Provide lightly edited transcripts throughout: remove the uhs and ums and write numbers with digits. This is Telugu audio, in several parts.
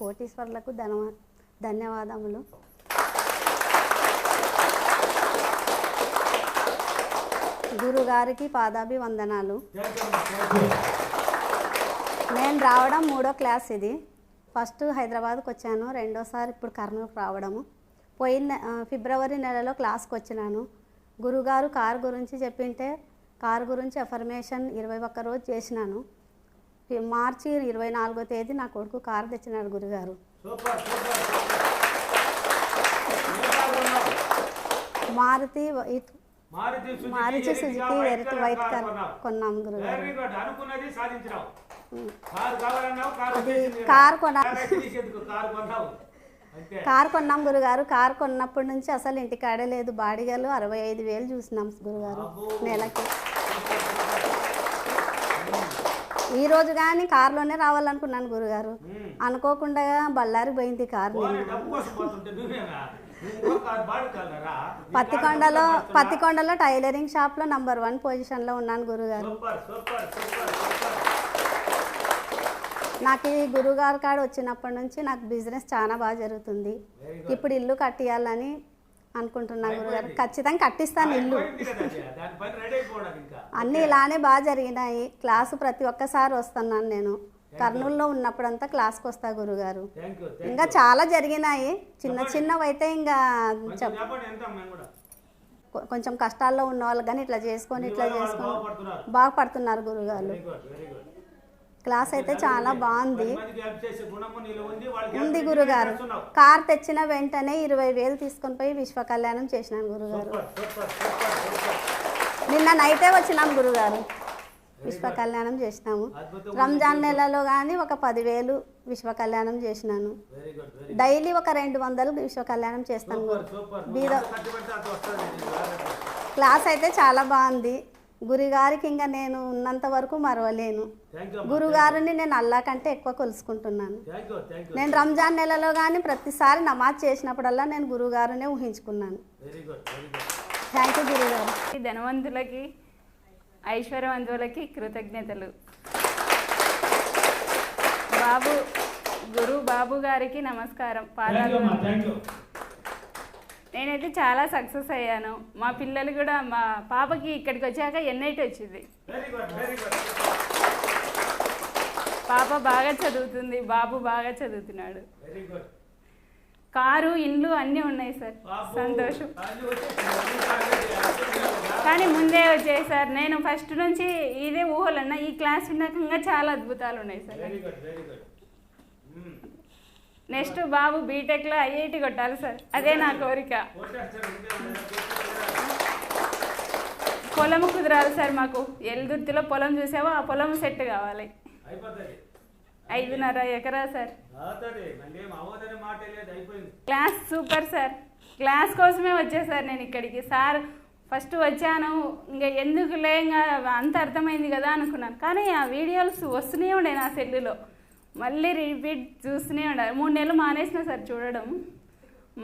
కోటీశ్వర్లకు ధన్యవాదములు. గురుగారికి పాదాభివందనాలు. నేను రావడం 3వ క్లాస్. ఇది ఫస్ట్ హైదరాబాద్కి వచ్చాను, రెండోసారి ఇప్పుడు కర్నూలుకు రావడము. పోయిన ఫిబ్రవరి నెలలో క్లాస్కి వచ్చినాను. గురుగారు కారు గురించి చెప్పింటే కారు గురించి అఫర్మేషన్ 21 రోజు చేసినాను. మార్చి 24వ తేదీ నా కొడుకు కారు తెచ్చినాడు గురుగారు. Maruti Suzuki earth white car కొన్నాము గురుగారు. కారు కొన్నాం గురుగారు. కారు కొన్నప్పటి నుంచి అసలు ఇంటికాడే లేదు. బాడిగలు 65,000 చూసినాం గురుగారు నెలకి. ఈరోజు కానీ కారులోనే రావాలనుకున్నాను గురుగారు. అనుకోకుండా బళ్ళారి పోయింది కారు. పత్తికొండలో టైలరింగ్ షాప్లో నంబర్ 1 పొజిషన్లో ఉన్నాను గురుగారు. నాకు ఈ గురుగారు కాడ వచ్చినప్పటి నుంచి నాకు బిజినెస్ చాలా బాగా జరుగుతుంది. ఇప్పుడు ఇల్లు కట్టియాలని అనుకుంటున్నాను గురుగారు. ఖచ్చితంగా కట్టిస్తాను ఇల్లు. అన్నీ ఇలానే బాగా జరిగినాయి. క్లాసు ప్రతి ఒక్కసారి వస్తున్నాను. నేను కర్నూలులో ఉన్నప్పుడంతా క్లాస్కి వస్తా గురుగారు. ఇంకా చాలా జరిగినాయి. చిన్నవి అయితే ఇంకా కొంచెం కష్టాల్లో ఉన్న వాళ్ళు కానీ ఇట్లా చేసుకొని బాగుపడుతున్నారు గురుగారు. క్లాస్ అయితే చాలా బాగుంది ఉంది గురుగారు. కార్ తెచ్చిన వెంటనే 20,000 తీసుకొని పోయి విశ్వ కళ్యాణం చేసినాను గురుగారు. నిన్న నైటే వచ్చినాం గురుగారు. విశ్వ కళ్యాణం చేసినాము. రంజాన్ నెలలో కానీ ఒక 10,000 విశ్వ కళ్యాణం చేసినాను. డైలీ ఒక 200 విశ్వ కళ్యాణం చేస్తాను. క్లాస్ అయితే చాలా బాగుంది. గురుగారికి ఇంకా నేను ఉన్నంత వరకు మరవలేను. గురుగారిని నేను అల్లా కంటే ఎక్కువ కొలుసుకుంటున్నాను. నేను రంజాన్ నెలలో కానీ ప్రతిసారి నమాజ్ చేసినప్పుడల్లా నేను గురుగారినే ఊహించుకున్నాను. థ్యాంక్ యూ గురుగారు. ధనవంతులకి ఐశ్వర్యవంతులకి కృతజ్ఞతలు. బాబు గారికి నమస్కారం. పాదాలు. నేనైతే చాలా సక్సెస్ అయ్యాను. మా పిల్లలు కూడా, మా పాపకి ఇక్కడికి వచ్చాక NIT వచ్చింది. పాప బాగా చదువుతుంది, బాబు బాగా చదువుతున్నాడు. కారు, ఇండ్లు అన్నీ ఉన్నాయి సార్. సంతోషం. కానీ ముందే వచ్చాయి సార్. నేను ఫస్ట్ నుంచి ఇదే ఊహలన్నా. ఈ క్లాస్ విన్నాక చాలా అద్భుతాలు ఉన్నాయి సార్. నెక్స్ట్ బాబు బీటెక్లో IIT కొట్టాలి సార్. అదే నా కోరిక. పొలం కుదరాలి సార్ మాకు. ఎల్దుర్తిలో పొలం చూసావో ఆ పొలం సెట్ కావాలి. 5.5 ఎకరా sir. Class super sir. Class కోసమే వచ్చా సార్ నేను ఇక్కడికి. సార్ ఫస్ట్ వచ్చాను, ఇంకా ఎందుకులే, ఇంకా అంత అర్థమైంది కదా అనుకున్నాను. కానీ ఆ వీడియోస్ వస్తూనే ఉండే నా సెల్లులో. మళ్ళీ రిపీట్ చూస్తూనే ఉండాలి. 3 నెలలు మానేసిన సార్ చూడడం,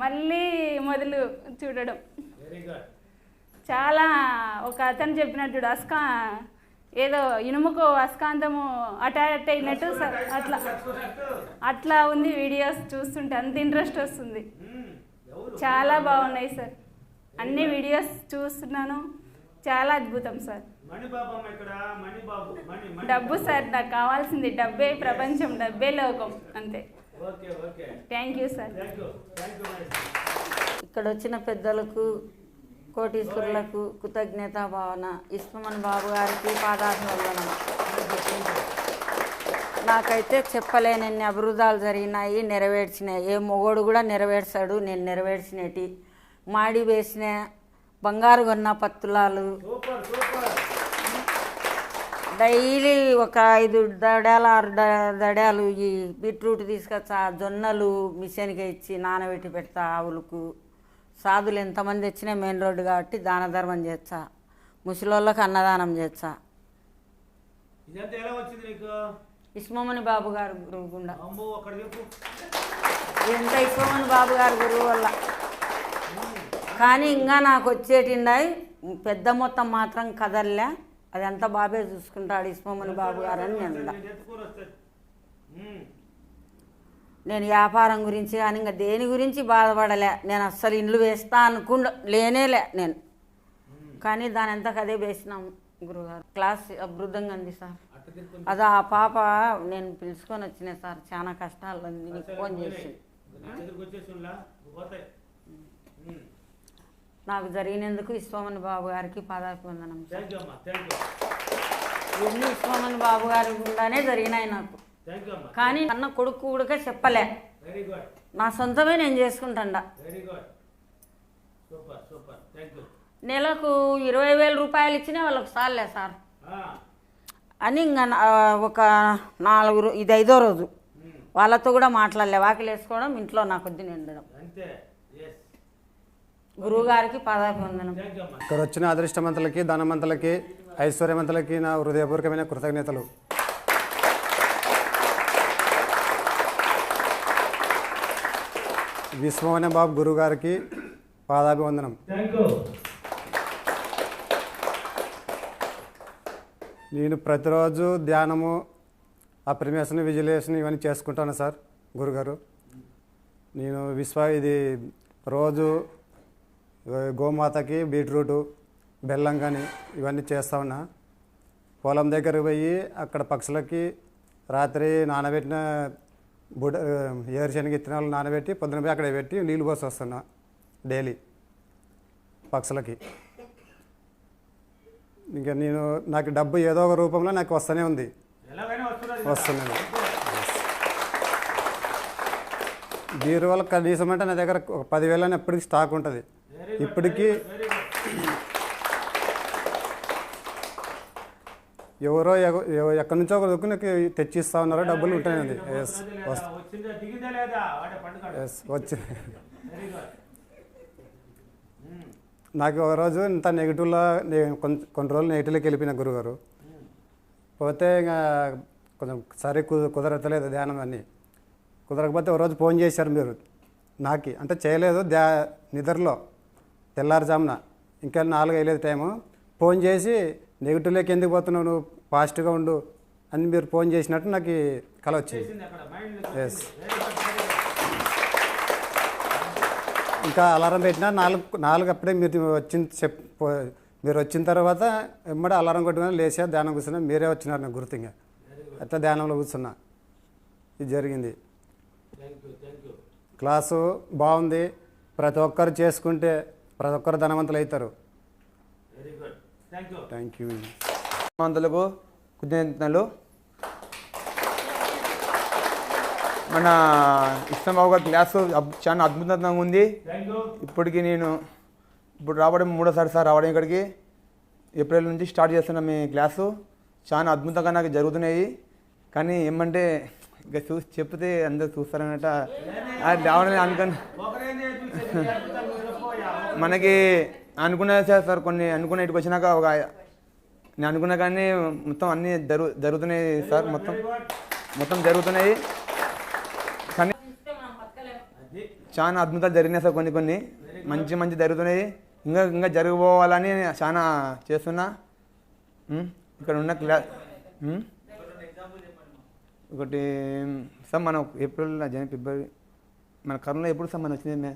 మళ్ళీ మొదలు చూడడం. చాలా ఒక అతను చెప్పినట్టు ఏదో ఇనుముకు అస్కాంతము అటాచ్ అయినట్టు సార్, అట్లా ఉంది వీడియోస్ చూస్తుంటే. అంత ఇంట్రెస్ట్ వస్తుంది. చాలా బాగున్నాయి సార్. అన్ని వీడియోస్ చూస్తున్నాను. చాలా అద్భుతం సార్. డబ్బు సార్, నాకు కావాల్సింది డబ్బే ప్రపంచం, డబ్బే లోకం, అంతే. Thank you sir. ఇక్కడ వచ్చిన పెద్దలకు, కోటీశ్వరులకు కృతజ్ఞత భావన. ఇస్మాన్ బాబు గారికి పాదాభివందనం. నాకైతే చెప్పలేనన్ని అభివృద్ధాలు జరిగినాయి, నెరవేర్చినాయి. ఏ మొగోడు కూడా నెరవేర్చాడు. నేను నెరవేర్చినటి మాడి వేసిన బంగారు కొన్న పత్తులాలు, డైలీ ఒక 5 దడాలు 6 దడాలు ఈ బీట్రూట్ తీసుకొచ్చా. జొన్నలు మిషన్కి ఇచ్చి నానబెట్టి పెడతా ఆవులకు. సాధులు ఎంతమంది వచ్చినా మెయిన్ రోడ్డు కాబట్టి దాన ధర్మం చేస్తా. ముసలోళ్ళకి అన్నదానం చేస్తా. ఇస్మామణి బాబు గారు గురువు గుండా. ఎంత ఇస్మామణి బాబు గారు గురువు వల్ల. కానీ ఇంకా నాకు వచ్చేటిండాయి పెద్ద మొత్తం మాత్రం కదల్లే. అది అంతా బాబే చూసుకుంటాడు ఇస్మామణి బాబు గారు అని నేను. నేను వ్యాపారం గురించి కానీ ఇంకా దేని గురించి బాధపడలే. నేను అస్సలు ఇండ్లు వేస్తా లేనేలే నేను, కానీ దాని అంతా అదే వేసినాము గురుగారు. క్లాస్ అభివృద్ధిగా ఉంది సార్. అది ఆ పాప నేను పిలుచుకొని వచ్చినా సార్, చాలా కష్టాలు ఉంది. నీకు ఫోన్ చేసి నాకు జరిగినందుకు విశ్వమణి బాబు గారికి పాదాభివందనం సార్. ఇవన్నీ విశ్వమణి బాబు గారి గుండానే జరిగినాయి నాకు, కానీ అన్న కొడుకు కూడా చెప్పలే. నా సొంతమే నేను చేసుకుంటాడా. నెలకు 20,000 రూపాయలు ఇచ్చినా వాళ్ళకి సార్లే సార్ అని ఇంకా ఒక 4 ఇది 5వ రోజు వాళ్ళతో కూడా మాట్లాడలే. వాకిలు వేసుకోవడం, ఇంట్లో నా కొద్ది నిండడం. గురువుగారికి పాదాభివందనం. ఇక్కడ వచ్చిన అదృష్టవంతులకి, ధనవంతులకి, ఐశ్వర్యవంతులకి నా హృదయపూర్వకమైన కృతజ్ఞతలు. విశ్వమణి బాబు గురువు గారికి పాదాభివందనం. నేను ప్రతిరోజు ధ్యానము, అప్రిమేషన్, విజిలేషన్ ఇవన్నీ చేసుకుంటాను సార్. గురుగారు నేను ఇది రోజు గోమాతకి బీట్రూటు, బెల్లం కానీ ఇవన్నీ చేస్తూ ఉన్నా. పొలం దగ్గరికి పోయి అక్కడ పక్షులకి రాత్రి నానబెట్టిన ఏరుశనగ విత్తనాలు నానబెట్టి పొద్దున పోయి అక్కడ పెట్టి నీళ్ళు పోసి వస్తున్నా డైలీ పక్షులకి. ఇంకా నాకు డబ్బు ఏదో ఒక రూపంలో నాకు వస్తూనే ఉంది, వస్తున్నాను. బీరువాళ్ళకి కనీసం అంటే నా దగ్గర 10,000 అని ఎప్పటికీ స్టాక్ ఉంటుంది. ఇప్పటికీ ఎవరో ఎక్కడి నుంచో ఒక దుక్కు నాకు తెచ్చిస్తా ఉన్నారో, డబ్బులు ఉంటాయండి. వచ్చి నాకు ఒక రోజు ఇంత నెగిటివ్లో కొన్ని రోజులు నెగిటివ్లోకి వెళ్ళిపోయిన గురుగారు. పోతే ఇంకా కొంచెం సరే కుదరతలేదు ధ్యానం అన్నీ. కుదరకపోతే ఒక రోజు ఫోన్ చేశారు మీరు నాకి, అంటే చేయలేదు, నిద్రలో తెల్లారుజామున ఇంకా 4-5 టైము ఫోన్ చేసి నెగిటివ్లోకి ఎందుకు పోతున్నావు, నువ్వు పాజిటివ్గా ఉండు అని మీరు ఫోన్ చేసినట్టు నాకు కల వచ్చింది. ఎస్, ఇంకా అలారం పెట్టినా 4 అప్పుడే మీరు వచ్చిన తర్వాత ఎమ్మడే అలారం కొట్టుకుని లేచా, ధ్యానం కూర్చున్నా. మీరే వచ్చినారు నాకు గుర్తుగా, అట్లా ధ్యానంలో కూర్చున్నా. ఇది జరిగింది. క్లాసు బాగుంది. ప్రతి ఒక్కరు చేసుకుంటే ప్రతి ఒక్కరు ధనవంతులు అవుతారు. Thank you. ధనవంతులకు కృతజ్ఞతలు. మన ఇష్టంబాబు గారి క్లాసు చాలా అద్భుతంగా ఉంది. ఇప్పుడు రావడం 3వ సారి రావడం ఇక్కడికి. ఏప్రిల్ నుంచి స్టార్ట్ చేస్తున్నాం మీ క్లాసు. చాలా అద్భుతంగా నాకు జరుగుతున్నాయి. కానీ ఏమంటే ఇంకా చెప్తే అందరు చూస్తారన్నట రావడం అనుకుని మనకి అనుకున్నా సార్ కొన్ని అనుకున్న ఇటుకు వచ్చినాక నేను అనుకున్నా కానీ మొత్తం అన్నీ జరుగుతున్నాయి సార్. మొత్తం జరుగుతున్నాయి. కానీ చాలా అద్భుతాలు జరిగినాయి సార్. కొన్ని మంచి జరుగుతున్నాయి. ఇంకా జరగబోవాలని చాలా చేస్తున్నా. ఇక్కడ ఉన్న ఒకటి సార్, మనం ఏప్రిల్ ఫిబ్రవరి మన కరోనా ఎప్పుడు సార్ మనం వచ్చింది?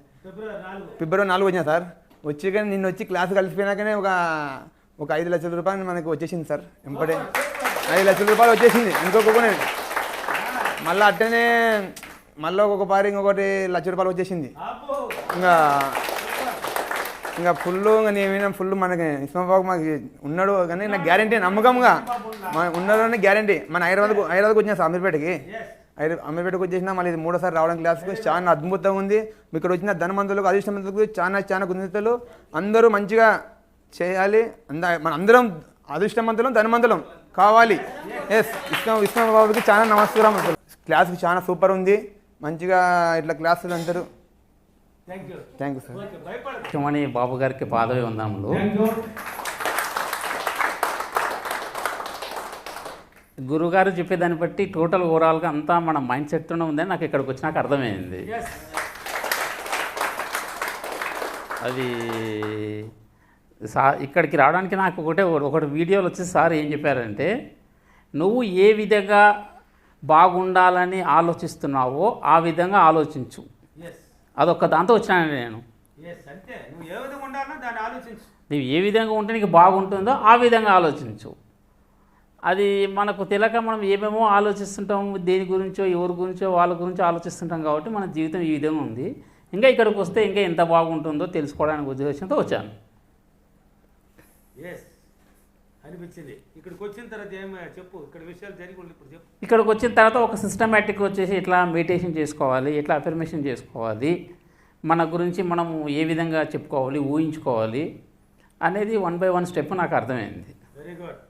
ఫిబ్రవరి 4 వచ్చినా సార్. వచ్చి కానీ నిన్న వచ్చి క్లాస్ కలిసిపోయినాకనే ఒక 5 లక్షల రూపాయలు మనకు వచ్చేసింది సార్. ఎంపడే 5 లక్షల రూపాయలు వచ్చేసింది. ఇంకొకనే మళ్ళీ అట్టనే మళ్ళీ ఒక్కొక్కసారి ఇంకొకటి 1 లక్ష రూపాయలు వచ్చేసింది. ఇంకా ఫుల్ నేమైనా ఫుల్ మనకి ఇస్మాబాబు మాకు ఉన్నాడు కానీ నాకు గ్యారంటీ, నమ్మకంగా ఉన్నాడని గ్యారంటీ. మన హైదరాబాద్కి వచ్చినా సార్, అమీర్పేటకు వచ్చేసినా మళ్ళీ ఇది 3వ సారి రావడం క్లాస్కి. చాలా అద్భుతంగా ఉంది. ఇక్కడ వచ్చిన ధనవంతులకు, అదృష్టవంతులకు చాలా కృతజ్ఞతలు. అందరూ మంచిగా చేయాలి. మన అందరం అదృష్టవంతులం, ధనవంతులం కావాలి. ఎస్, ఇస్మాబాబుకి చాలా నమస్కారం. క్లాస్కి చాలా సూపర్ ఉంది. మంచిగా ఇట్లా క్లాసులు అందరూ. Thank you sir. Vishwamani Babu గారికి పాదాభివందనములు. గురుగారు చెప్పేదాన్ని బట్టి టోటల్ ఓవరాల్గా అంతా మన మైండ్ సెట్లోనే ఉందని నాకు ఇక్కడికి వచ్చినాక అర్థమైంది. అది ఇక్కడికి రావడానికి నాకు ఒకటి వీడియోలు వచ్చి సార్ ఏం చెప్పారంటే, నువ్వు ఏ విధంగా బాగుండాలని ఆలోచిస్తున్నావో ఆ విధంగా ఆలోచించు. అదొక్క దాంతో వచ్చినాను నేను. అంతే, నువ్వు ఏ విధంగా ఉండాలన్నా దాన్ని ఆలోచించు. నువ్వు ఏ విధంగా ఉంటే నీకు బాగుంటుందో ఆ విధంగా ఆలోచించు. అది మనకు తెలియక మనం ఏమేమో ఆలోచిస్తుంటాం, దేని గురించో ఎవరి గురించో వాళ్ళ గురించో ఆలోచిస్తుంటాం కాబట్టి మన జీవితం ఈ విధంగా ఉంది. ఇంకా ఇక్కడికి వస్తే ఇంకా ఎంత బాగుంటుందో తెలుసుకోవడానికి ఉద్దేశంతో వచ్చాను. అనిపించింది. ఇక్కడికి వచ్చిన తర్వాత ఏమి చెప్పు, ఇక్కడ విషయాలు జరిగి ఇప్పుడు చెప్పు. ఇక్కడికి వచ్చిన తర్వాత ఒక సిస్టమేటిక్ వచ్చేసి ఇట్లా మెడిటేషన్ చేసుకోవాలి, ఎట్లా అఫర్మేషన్ చేసుకోవాలి, మన గురించి మనము ఏ విధంగా చెప్పుకోవాలి, ఊహించుకోవాలి అనేది 1 by 1 స్టెప్ నాకు అర్థమైంది. Very good.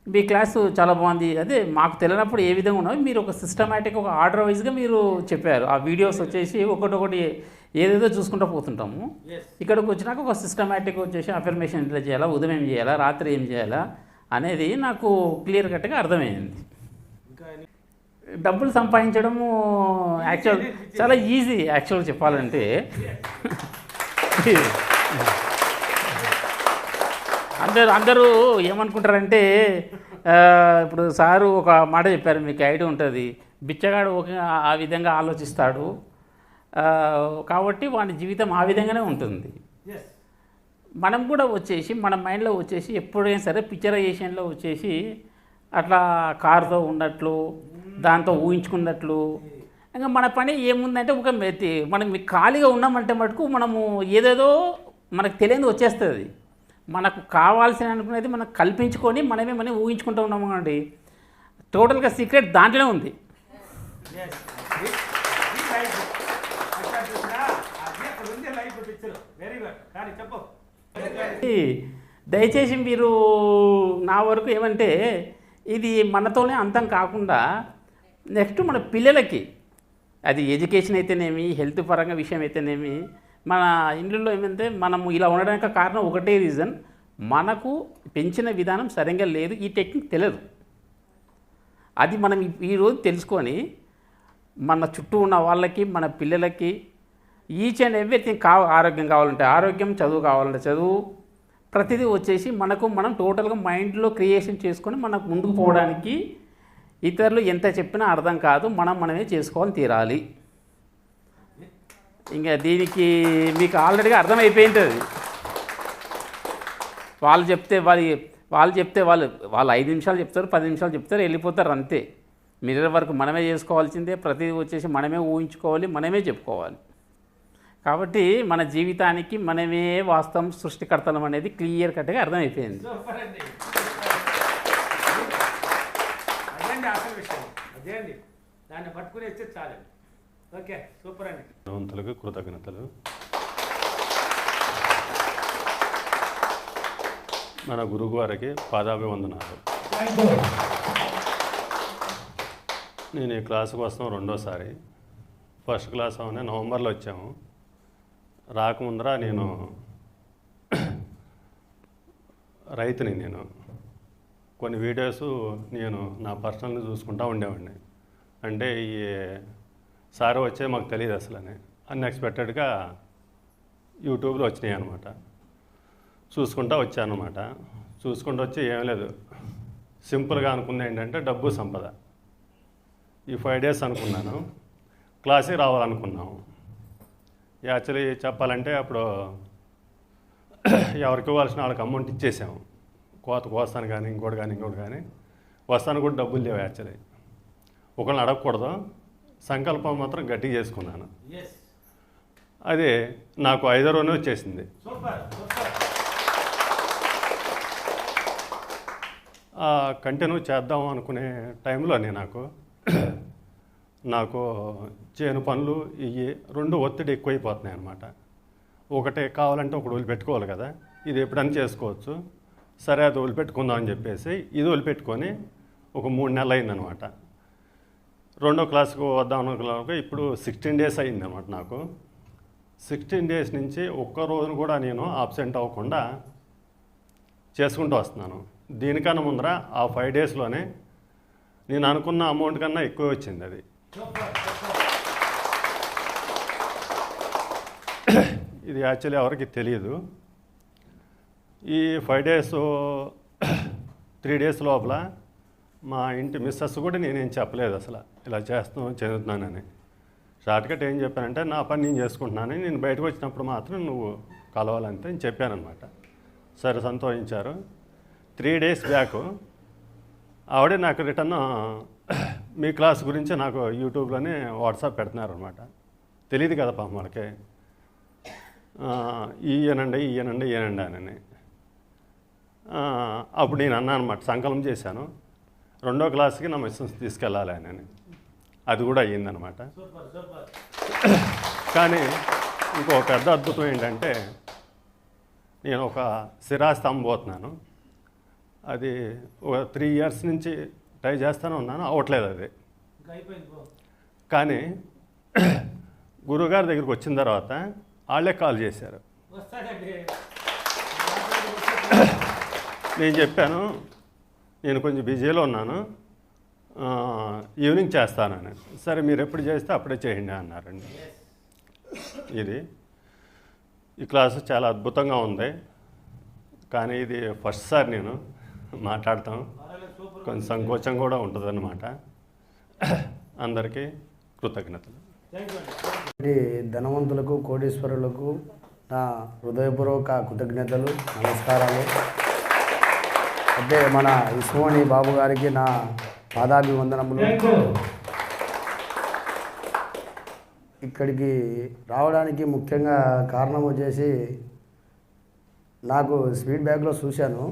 మీ క్లాసు చాలా బాగుంది. అదే మాకు తెలియనప్పుడు ఏ విధంగా ఉన్నాయో మీరు ఒక సిస్టమేటిక్, ఒక ఆర్డర్ వైజ్గా మీరు చెప్పారు. ఆ వీడియోస్ వచ్చేసి ఒకటి ఏదేదో చూసుకుంటూ పోతుంటాము. ఇక్కడికి వచ్చినాక ఒక సిస్టమేటిక్ వచ్చేసి అఫర్మేషన్ ఎట్లా చేయాలా, ఉదయం ఏం చేయాలా, రాత్రి ఏం చేయాలా అనేది నాకు క్లియర్ కట్గా అర్థమైంది. డబ్బులు సంపాదించడము చాలా ఈజీ యాక్చువల్గా చెప్పాలంటే. అందరూ ఏమనుకుంటారంటే, ఇప్పుడు సారు ఒక మాట చెప్పారు, మీకు ఐడియా ఉంటుంది, బిచ్చగాడు ఆ విధంగా ఆలోచిస్తాడు కాబట్టి వాడి జీవితం ఆ విధంగానే ఉంటుంది. మనం కూడా వచ్చేసి మన మైండ్లో వచ్చేసి ఎప్పుడైనా సరే పిక్చరైజేషన్లో వచ్చేసి అట్లా కారుతో ఉన్నట్లు, దాంతో ఊహించుకున్నట్లు. ఇంకా మన పని ఏముందంటే ఒక మనం ఖాళీగా ఉన్నామంటే మటుకు మనము ఏదేదో మనకు తెలియదు వచ్చేస్తుంది. మనకు కావాల్సిన అనుకునేది మనం కల్పించుకొని మనం ఊహించుకుంటూ ఉన్నాము అండి. టోటల్గా సీక్రెట్ దాంట్లోనే ఉంది. దయచేసి మీరు నా వరకు ఏమంటే, ఇది మనతోనే అంతం కాకుండా నెక్స్ట్ మన పిల్లలకి, అది ఎడ్యుకేషన్ అయితేనేమి, హెల్త్ పరంగా విషయం అయితేనేమి, మన ఇండ్లలో ఏమంటే మనము ఇలా ఉండడానికి కారణం ఒకటే రీజన్, మనకు పెంచిన విధానం సరిగ్గా లేదు, ఈ టెక్నిక్ తెలియదు. అది మనం ఈరోజు తెలుసుకొని మన చుట్టూ ఉన్న వాళ్ళకి, మన పిల్లలకి ఈచ్ అండ్ ఎవ్రీథింగ్ ఆరోగ్యం కావాలంటే ఆరోగ్యం, చదువు కావాలంటే చదువు, ప్రతిదీ వచ్చేసి మనం టోటల్గా మైండ్లో క్రియేషన్ చేసుకొని మనకు ముందుకు పోవడానికి ఇతరులు ఎంత చెప్పినా అర్థం కాదు, మనమే చేసుకోవాలి తీరాలి. ఇంకా దీనికి మీకు ఆల్రెడీగా అర్థమైపోయింది. వాళ్ళు చెప్తే వాళ్ళు 5 నిమిషాలు చెప్తారు, 10 నిమిషాలు చెప్తారు, వెళ్ళిపోతారు అంతే. మిర్రర్ వర్క్ మనమే చేసుకోవాల్సిందే, ప్రతిదీ వచ్చేసి మనమే ఊహించుకోవాలి, మనమే చెప్పుకోవాలి. కాబట్టి మన జీవితానికి మనమే వాస్తవం సృష్టికర్తలం అనేది క్లియర్ కట్గా అర్థమైపోయింది. అసలు విషయం అదే అండి, దాన్ని పట్టుకుని వచ్చే చాలండి. ఓకే, సూపర్ అండి. భగవంతులకు కృతజ్ఞతలు. మన గురువు గారికి పాదాభివందనాలు. నేను ఈ క్లాసుకు వస్తాం 2వ సారి. ఫస్ట్ క్లాస్ అవునే నవంబర్లో వచ్చాము. రాకముందర నేను రైతుని, నేను కొన్ని వీడియోస్ నేను నా పర్సనల్ని చూసుకుంటూ ఉండేవాడిని. అంటే ఈ సార్ వచ్చే మాకు తెలియదు అసలు అన్ఎక్స్పెక్టెడ్గా యూట్యూబ్లో వచ్చినాయి అనమాట. చూసుకుంటూ వచ్చానమాట. చూసుకుంటూ వచ్చి ఏం లేదు, సింపుల్గా అనుకున్నా ఏంటంటే డబ్బు సంపద. ఈ 5 days అనుకున్నాను, క్లాస్కి రావాలనుకున్నాము. యాక్చువల్లీ చెప్పాలంటే అప్పుడు ఎవరికి ఇవ్వాల్సిన వాళ్ళకి అమౌంట్ ఇచ్చేసాము. కోస్తాను కానీ ఇంకోటి కానీ వస్తాను కూడా డబ్బులు లేవు. యాక్చువల్లీ ఒకళ్ళని అడగకూడదు, సంకల్పం మాత్రం గట్టిగా చేసుకున్నాను. అది నాకు 5వ రోజునే వచ్చేసింది. కంటిన్యూ చేద్దాం అనుకునే టైంలోనే నాకు చేను పనులు ఇవి 2 ఒత్తిడి ఎక్కువైపోతున్నాయి అన్నమాట. ఒకటే కావాలంటే ఒకటి వదిలిపెట్టుకోవాలి కదా, ఇది ఎప్పుడైనా చేసుకోవచ్చు. సరే అది వదిలిపెట్టుకుందాం అని చెప్పేసి ఇది వదిలిపెట్టుకొని ఒక 3 నెలలు అయిందనమాట. 2వ క్లాస్కు వద్దాం అనుకున్నాక ఇప్పుడు 16 days అయిందనమాట. నాకు 16 days నుంచి ఒక్క రోజును కూడా నేను ఆబ్సెంట్ అవ్వకుండా చేసుకుంటూ వస్తున్నాను. దీనికన్నా ముందర ఆ 5 daysలోనే నేను అనుకున్న అమౌంట్ కన్నా ఎక్కువ వచ్చింది. అది ఇది యాక్చువల్లీ ఎవరికి తెలియదు. ఈ 5 days 3 days లోపల మా ఇంటి మిస్సెస్ కూడా నేనేం చెప్పలేదు అసలు ఇలా చదువుతున్నానని. షార్ట్కట్ ఏం చెప్పానంటే నా పని నేను చేసుకుంటున్నాను, నేను బయటకు వచ్చినప్పుడు మాత్రం నువ్వు కలవాలంటే నేను చెప్పానమాట. సరే సంతోషించారు. 3 days బ్యాక్ ఆవిడే నాకు రిటర్న్ మీ క్లాస్ గురించి నాకు యూట్యూబ్లోనే వాట్సాప్ పెడుతున్నారు అనమాట. తెలియదు కదా పాపం మనకి, ఈయనండి అని. అప్పుడు నేను అన్నాను అనమాట, సంకల్పం చేశాను 2వ క్లాస్కి నా మిస్సెస్ తీసుకెళ్ళాలి అని. అది కూడా అయ్యిందనమాట. కానీ ఇంకో పెద్ద అద్భుతం ఏంటంటే నేను ఒక స్థిరాస్తి అమ్మబోతున్నాను. అది ఒక 3 years నుంచి ట్రై చేస్తూనే ఉన్నాను, అవ్వట్లేదు అది. కానీ గురువుగారి దగ్గరికి వచ్చిన తర్వాత వాళ్ళే కాల్ చేశారు. నేను చెప్పాను నేను కొంచెం బిజీలో ఉన్నాను, ఈవినింగ్ చేస్తానని. సరే మీరు ఎప్పుడు చేస్తే అప్పుడే చేయండి అన్నారండి. ఈ క్లాసు చాలా అద్భుతంగా ఉంది. కానీ ఇది ఫస్ట్ సారి నేను మాట్లాడతాం, కొంచెం సంకోచం కూడా ఉంటుందన్నమాట. అందరికీ కృతజ్ఞతలు. ధనవంతులకు కోటీశ్వరులకు నా హృదయపూర్వక కృతజ్ఞతలు, నమస్కారాలు. అయితే మన ఇస్మోని బాబు గారికి నా పాదాభివందనములు. ఇక్కడికి రావడానికి ముఖ్యంగా కారణం వచ్చేసి నాకు స్పీడ్ బ్యాగ్లో చూశాను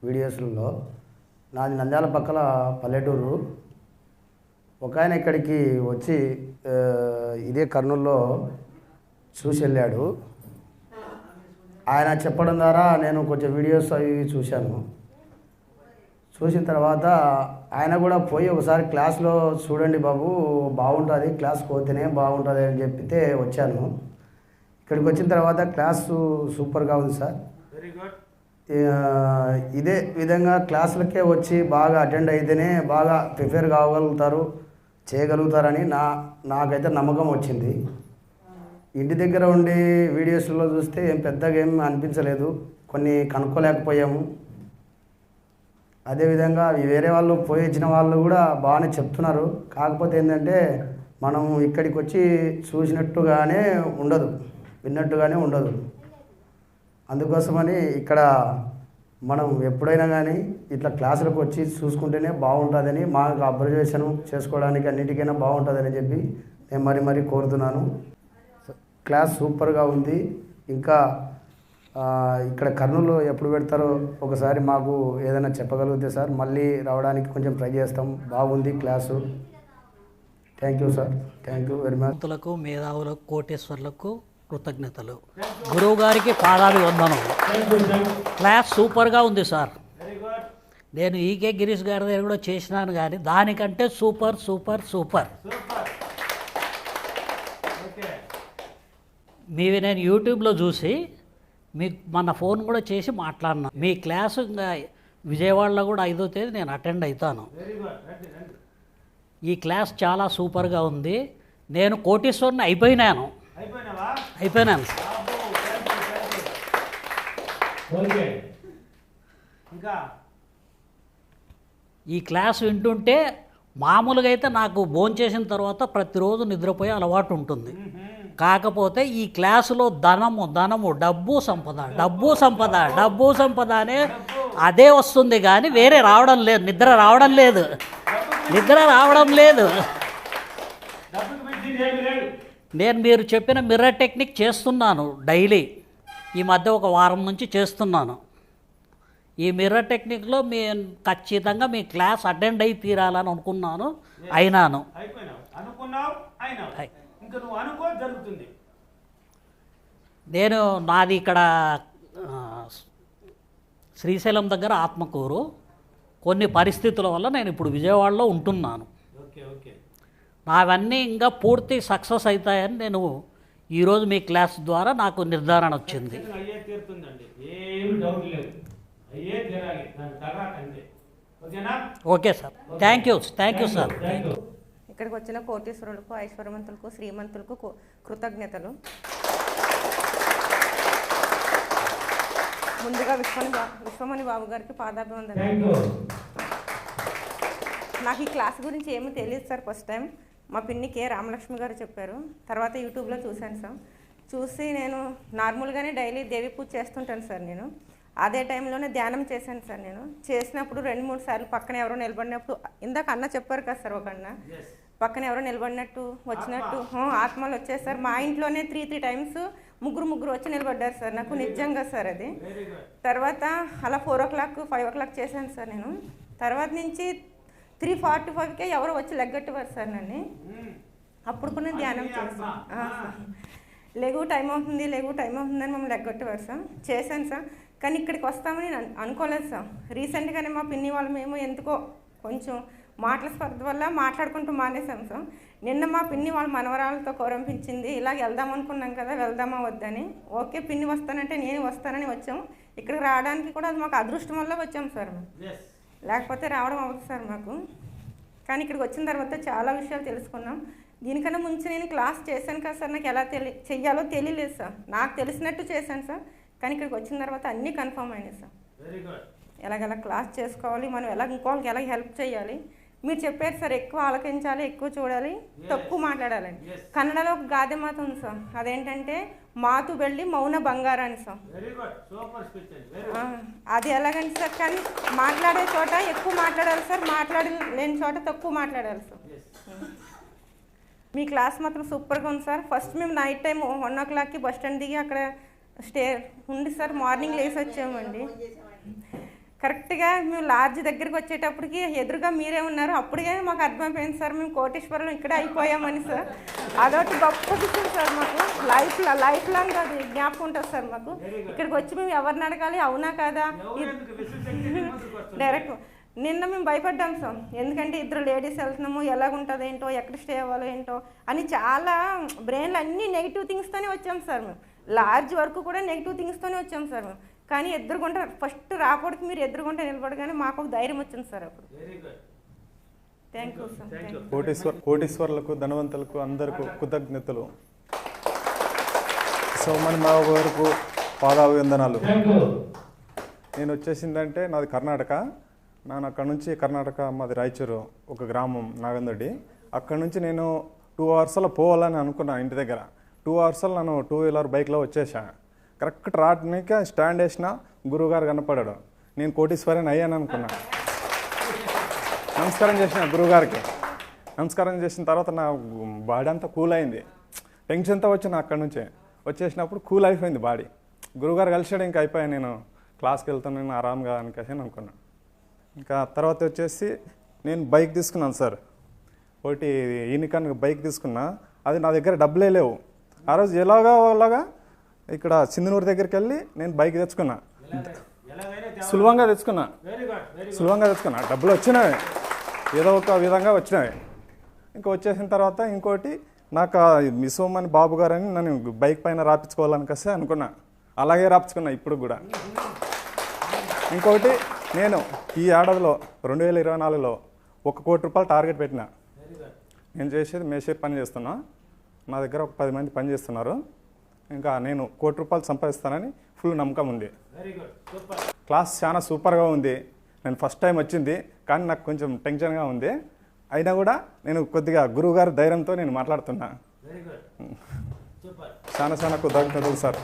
వీడియోస్లలో. నాది నంద్యాల పక్కల పల్లెటూరు. ఒక ఆయన ఇక్కడికి వచ్చి ఇదే కర్నూలులో చూసి వెళ్ళాడు. ఆయన చెప్పడం ద్వారా నేను కొంచెం వీడియోస్ అవి చూశాను. చూసిన తర్వాత ఆయన కూడా పోయి ఒకసారి క్లాస్లో చూడండి బాబు, బాగుంటుంది, క్లాస్ పోతేనే బాగుంటుంది అని చెప్పితే వచ్చాను. ఇక్కడికి వచ్చిన తర్వాత క్లాసు సూపర్గా ఉంది సార్. Very good. ఇదే విధంగా క్లాసులకే వచ్చి బాగా అటెండ్ అయితేనే బాగా ప్రిపేర్ కాగలుగుతారు, చేయగలుగుతారని నాకైతే నమ్మకం వచ్చింది. ఇంటి దగ్గర ఉండి వీడియోస్లో చూస్తే ఏం పెద్దగా ఏం అనిపించలేదు, కొన్ని కనుక్కోలేకపోయాము. అదేవిధంగా వేరే వాళ్ళు పోయి ఇచ్చిన వాళ్ళు కూడా బాగానే చెప్తున్నారు. కాకపోతే ఏంటంటే మనం ఇక్కడికి వచ్చి చూసినట్టుగానే ఉండదు, విన్నట్టుగానే ఉండదు. అందుకోసమని ఇక్కడ మనం ఎప్పుడైనా కానీ ఇట్లా క్లాసులకు వచ్చి చూసుకుంటేనే బాగుంటుందని, మాకు అబ్జర్వేషన్ చేసుకోవడానికి అన్నిటికైనా బాగుంటుందని చెప్పి నేను మరీ కోరుతున్నాను. క్లాస్ సూపర్గా ఉంది. ఇంకా ఇక్కడ కర్నూలు ఎప్పుడు పెడతారో ఒకసారి మాకు ఏదైనా చెప్పగలిగితే సార్ మళ్ళీ రావడానికి కొంచెం ట్రై చేస్తాం. బాగుంది class. Thank you sir, thank you very much. మేధావులకు, కోటేశ్వర్లకు కృతజ్ఞతలు. గురువు గారికి పాదాభివందనం. క్లాస్ సూపర్గా ఉంది సార్. నేను ఈకే గిరీష్ గారి దగ్గర కూడా చేసినాను, కానీ దానికంటే సూపర్ సూపర్ సూపర్. మీవి నేను యూట్యూబ్లో చూసి మీకు మన ఫోన్ కూడా చేసి మాట్లాడినా. మీ క్లాసు ఇంకా విజయవాడలో కూడా 5వ తేదీ నేను అటెండ్ అవుతాను. ఈ క్లాస్ చాలా సూపర్గా ఉంది. నేను కోటీశ్వరుని అయిపోయినాను. ఈ క్లాస్ వింటుంటే మామూలుగా అయితే నాకు భోంచేసిన తర్వాత ప్రతిరోజు నిద్రపోయే అలవాటు ఉంటుంది. కాకపోతే ఈ క్లాసులో ధనము డబ్బు సంపద అనే అదే వస్తుంది, కానీ వేరే రావడం లేదు. నిద్ర రావడం లేదు. నేను మీరు చెప్పిన మిర్రర్ టెక్నిక్ చేస్తున్నాను డైలీ. ఈ మధ్య ఒక వారం నుంచి చేస్తున్నాను. ఈ మిర్రర్ టెక్నిక్లో మేము ఖచ్చితంగా మీ క్లాస్ అటెండ్ అయి తీరాలని అనుకున్నాను, అయినాను. నేను నాది ఇక్కడ శ్రీశైలం దగ్గర ఆత్మకూరు. కొన్ని పరిస్థితుల వల్ల నేను ఇప్పుడు విజయవాడలో ఉంటున్నాను. నావన్నీ ఇంకా పూర్తి సక్సెస్ అవుతాయని నేను ఈరోజు మీ క్లాస్ ద్వారా నాకు నిర్ధారణ వచ్చింది. Okay sir, thank you sir. ఇక్కడికి వచ్చిన కోటీశ్వరులకు, ఐశ్వర్యవంతులకు, శ్రీమంతులకు కృతజ్ఞతలు. ముందుగా విశ్వమణి బాబు గారికి పాదాభివందనలు. నాకు ఈ క్లాస్ గురించి ఏమీ తెలియదు సార్. ఫస్ట్ టైం మా పిన్నికి రామలక్ష్మి గారు చెప్పారు. తర్వాత యూట్యూబ్లో చూశాను సార్. చూసి నేను నార్మల్గానే డైలీ దేవి పూజ చేస్తుంటాను సార్. నేను అదే టైంలోనే ధ్యానం చేశాను సార్. నేను చేసినప్పుడు 2-3 సార్లు పక్కన ఎవరో నిలబడినప్పుడు, ఇందాక అన్న చెప్పారు కదా సార్, ఒక అన్న పక్కన ఎవరో నిలబడినట్టు వచ్చినట్టు ఆత్మలు వచ్చాయి సార్. మా ఇంట్లోనే 3 టైమ్స్ ముగ్గురు వచ్చి నిలబడ్డారు సార్. నాకు నిజంగా సార్ అది. తర్వాత అలా 4 o'clock 5 o'clock చేశాను సార్. నేను తర్వాత నుంచి 3:45కే ఎవరో వచ్చి లెగ్గట్టువారు సార్ నన్ను. అప్పుడు కూడా ధ్యానం చేశాను. లేగు టైం అవుతుంది అని మమ్మల్ని లెగ్గట్టువారు సార్. చేశాను సార్. కానీ ఇక్కడికి వస్తామని నేను అనుకోలేదు సార్. రీసెంట్గానే మా పిన్ని వాళ్ళు మేము ఎందుకో కొంచెం మాటల స్పర్ధ వల్ల మాట్లాడుకుంటూ మానేసాం సార్. నిన్న మా పిన్ని వాళ్ళ మనవరాలతో కోరంపించింది, ఇలాగ వెళ్దాం అనుకున్నాం కదా, వెళ్దామా వద్దని. ఓకే పిన్ని వస్తానంటే నేను వస్తానని వచ్చాం. ఇక్కడికి రావడానికి కూడా అది మాకు అదృష్టం వల్ల వచ్చాం సార్. లేకపోతే రావడం అవ్వదు సార్ మాకు. కానీ ఇక్కడికి వచ్చిన తర్వాత చాలా విషయాలు తెలుసుకున్నాం. దీనికన్నా ముందు నేను క్లాస్ చేశాను కదా సార్, నాకు ఎలా చెయ్యాలో తెలియలేదు సార్. నాకు తెలిసినట్టు చేశాను సార్. కానీ ఇక్కడికి వచ్చిన తర్వాత అన్నీ కన్ఫర్మ్ అయినాయి సార్. ఎలాగెలా క్లాస్ చేసుకోవాలి, మనం ఇంకోళ్ళకి ఎలా హెల్ప్ చేయాలి. మీరు చెప్పారు సార్, ఎక్కువ ఆలకించాలి, ఎక్కువ చూడాలి, తక్కువ మాట్లాడాలని. కన్నడలో ఒక గాదె మాట ఉంది సార్. అదేంటంటే మాతు వెళ్ళి మౌన బంగారాన్ని సార్. అది ఎలాగంటే సార్, కానీ మాట్లాడే చోట ఎక్కువ మాట్లాడాలి సార్, మాట్లాడలేని చోట తక్కువ మాట్లాడాలి సార్. మీ క్లాస్ మాత్రం సూపర్గా ఉంది సార్. ఫస్ట్ మేము నైట్ టైం 1 o'clockకి బస్ స్టాండ్ దిగి అక్కడ స్టే ఉండి సార్ మార్నింగ్ లేసి వచ్చామండి. కరెక్ట్గా మేము లాడ్జ్ దగ్గరికి వచ్చేటప్పటికి ఎదురుగా మీరే ఉన్నారు. అప్పటికే మాకు అర్థమైపోయింది సార్, మేము కోటేశ్వరం ఇక్కడే అయిపోయామని సార్. అదొకటి గొప్ప విషయం సార్. మాకు లైఫ్ లాంగ్ అది జ్ఞాపకం ఉంటుంది సార్ మాకు. ఇక్కడికి వచ్చి మేము ఎవరిని అడగాలి, అవునా కాదా డైరెక్ట్. నిన్న మేము భయపడ్డాం సార్. ఎందుకంటే 2 లేడీస్ వెళ్తున్నాము, ఎలాగుంటుంది ఏంటో, ఎక్కడ స్టే అవ్వాలో ఏంటో అని చాలా బ్రెయిన్లో అన్ని నెగిటివ్ థింగ్స్తోనే వచ్చాం సార్. మేము లార్జ్ వరకు కూడా నెగిటివ్ థింగ్స్తోనే వచ్చాం సార్ మేము. కానీ ఎదురుగుంట ఫస్ట్ రాపడికి మీరు ఎదురుగుంట నిలబడగానే మాకు ఒక ధైర్యం వచ్చింది సార్ అప్పుడు. Thank you sir. కోటీశ్వర్లకు ధనవంతులకు అందరికీ కృతజ్ఞతలు. సోమన్ బాబు గారికి పాదాభివందనాలు. నేను వచ్చేసిందంటే నాది కర్ణాటక. నేను అక్కడ నుంచి కర్ణాటక, మాది రాయచూరు ఒక గ్రామం నాగందొడ్డి. అక్కడ నుంచి నేను 2 hours పోవాలని అనుకున్నా. ఇంటి దగ్గర 2 hours నేను 2-wheeler బైక్లో వచ్చేసా. కరెక్ట్ రావడానికి స్టాండ్ వేసిన గురువుగారు కనపడాడు. నేను కోటీశ్వరిని అయ్యాను అనుకున్నా. నమస్కారం చేసిన గురువుగారికి. నమస్కారం చేసిన తర్వాత నా బాడీ అంతా కూల్ అయింది. టెన్షన్తో వచ్చిన అక్కడ నుంచి వచ్చేసినప్పుడు కూల్ అయిపోయింది బాడీ. గురువుగారు కలిసాడు, ఇంకా అయిపోయాను, నేను క్లాస్కి వెళ్తాను, నేను ఆరాంగా అనికేసి అనుకున్నా. ఇంకా తర్వాత వచ్చేసి నేను బైక్ తీసుకున్నాను సార్. ఒకటి ఈయనకన్నా బైక్ తీసుకున్నా. అది నా దగ్గర డబ్బులే లేవు. ఆ రోజు అలాగా ఇక్కడ సింధనూరు దగ్గరికి వెళ్ళి నేను బైక్ తెచ్చుకున్నా. సులభంగా తెచ్చుకున్నా. డబ్బులు వచ్చినాయి, ఏదో ఒక విధంగా వచ్చినాయి. ఇంకా వచ్చేసిన తర్వాత ఇంకోటి నాకు మిసోమని బాబు గారని నన్ను బైక్ పైన రాపించుకోవాలని కస్తే అనుకున్నా. అలాగే రాపించుకున్నా ఇప్పుడు కూడా. ఇంకోటి నేను ఈ ఏడాదిలో 2024లో 1 కోటి రూపాయలు టార్గెట్ పెట్టిన. నేను చేసేది మేషేర్ పని చేస్తున్నా. నా దగ్గర ఒక 10 మంది పని చేస్తున్నారు. ఇంకా నేను 1 కోటి రూపాయలు సంపాదిస్తానని ఫుల్ నమ్మకం ఉంది. క్లాస్ చాలా సూపర్గా ఉంది. నేను ఫస్ట్ టైం వచ్చింది, కానీ నాకు కొంచెం టెన్షన్గా ఉంది. అయినా కూడా నేను కొద్దిగా గురువుగారి ధైర్యంతో నేను మాట్లాడుతున్నా. చాలా కృతజ్ఞతలు సార్.